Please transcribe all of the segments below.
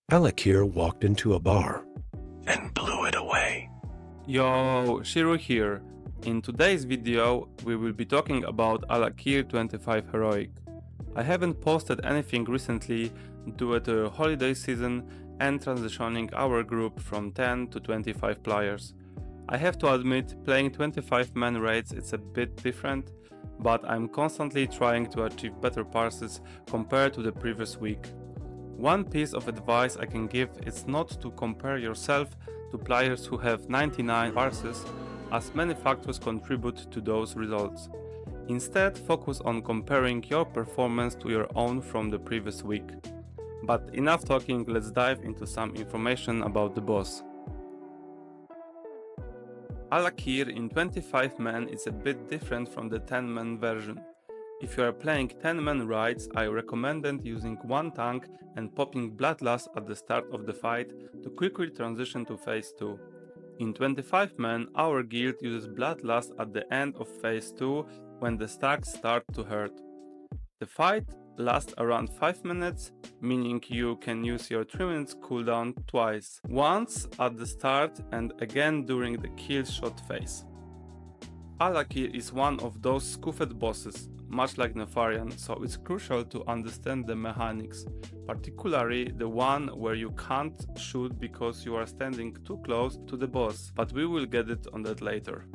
Alakir walked into a bar and blew it away. Yo, Shiru here. In today's video, we will be talking about Alakir 25 Heroic. I haven't posted anything recently due to the holiday season and transitioning our group from 10 to 25 players. I have to admit, playing 25 man raids is a bit different, but I'm constantly trying to achieve better parses compared to the previous week. One piece of advice I can give is not to compare yourself to players who have 99 parses, as many factors contribute to those results. Instead, focus on comparing your performance to your own from the previous week. But enough talking, let's dive into some information about the boss. Alakir in 25 man is a bit different from the 10 man version. If you are playing 10 man raids, I recommend using one tank and popping Bloodlust at the start of the fight to quickly transition to phase 2. In 25 man, our guild uses Bloodlust at the end of phase 2 when the stacks start to hurt. The fight lasts around 5 minutes, meaning you can use your 3 minutes cooldown twice, once at the start and again during the kill shot phase. Alakir is one of those scuffed bosses, much like Nefarian, so it's crucial to understand the mechanics, particularly the one where you can't shoot because you are standing too close to the boss, but we will get it on that later.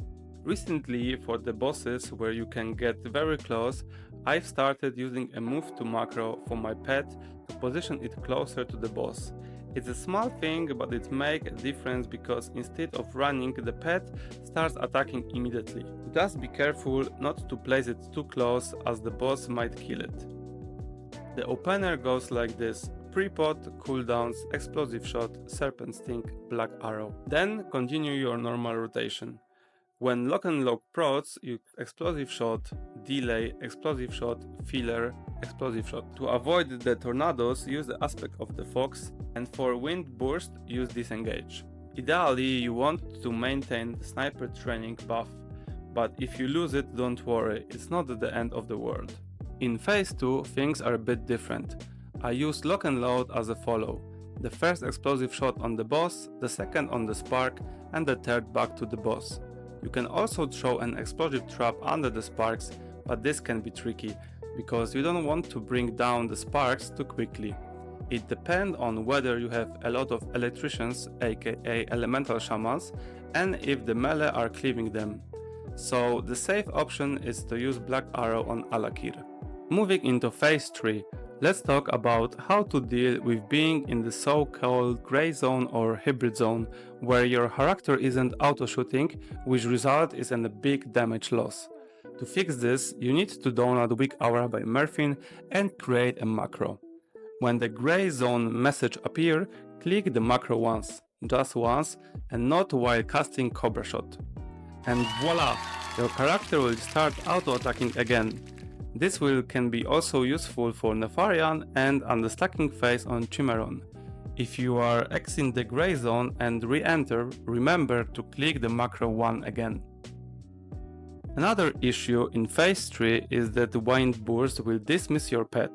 Recently, for the bosses where you can get very close, I've started using a move to macro for my pet to position it closer to the boss. It's a small thing, but it makes a difference because instead of running, the pet starts attacking immediately. Just be careful not to place it too close as the boss might kill it. The opener goes like this: pre-pot, cooldowns, explosive shot, serpent sting, black arrow. Then continue your normal rotation. When lock and lock procs, use explosive shot, delay, explosive shot, filler, explosive shot. To avoid the tornadoes, use the aspect of the fox, and for wind burst, use disengage. Ideally, you want to maintain the sniper training buff, but if you lose it, don't worry, it's not the end of the world. In phase 2, things are a bit different. I use lock and load as a follow. The first explosive shot on the boss, the second on the spark, and the third back to the boss. You can also throw an explosive trap under the sparks, but this can be tricky, because you don't want to bring down the sparks too quickly. It depends on whether you have a lot of electricians, aka elemental shamans, and if the melee are cleaving them. So the safe option is to use black arrow on Alakir. Moving into phase 3, let's talk about how to deal with being in the so-called gray zone or hybrid zone, where your character isn't auto-shooting, which result is in a big damage loss. To fix this, you need to download Weak Aura by Murphin and create a macro. When the gray zone message appears, click the macro once, just once, and not while casting Cobra Shot. And voila! Your character will start auto-attacking again. This can be also useful for Nefarian and on the stacking phase on Chimeron. If you are exiting the gray zone and re-enter, remember to click the macro 1 again. Another issue in phase 3 is that the wind burst will dismiss your pet,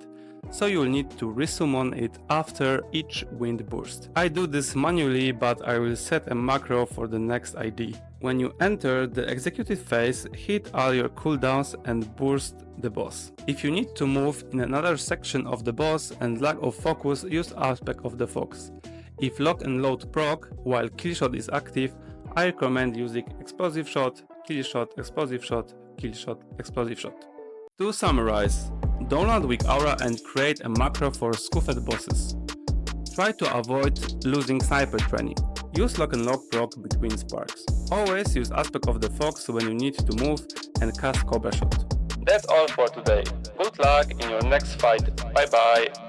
so you will need to resummon it after each wind burst. I do this manually, but I will set a macro for the next ID. When you enter the executive phase, hit all your cooldowns and burst the boss. If you need to move in another section of the boss and lack of focus, use aspect of the fox. If lock and load proc while kill shot is active, I recommend using explosive shot, kill shot, explosive shot, kill shot, explosive shot. To summarize, download Weak Aura and create a macro for scuffed bosses. Try to avoid losing sniper training. Use lock and lock proc between sparks. Always use aspect of the fox when you need to move and cast Cobra Shot. That's all for today. Good luck in your next fight. Bye bye.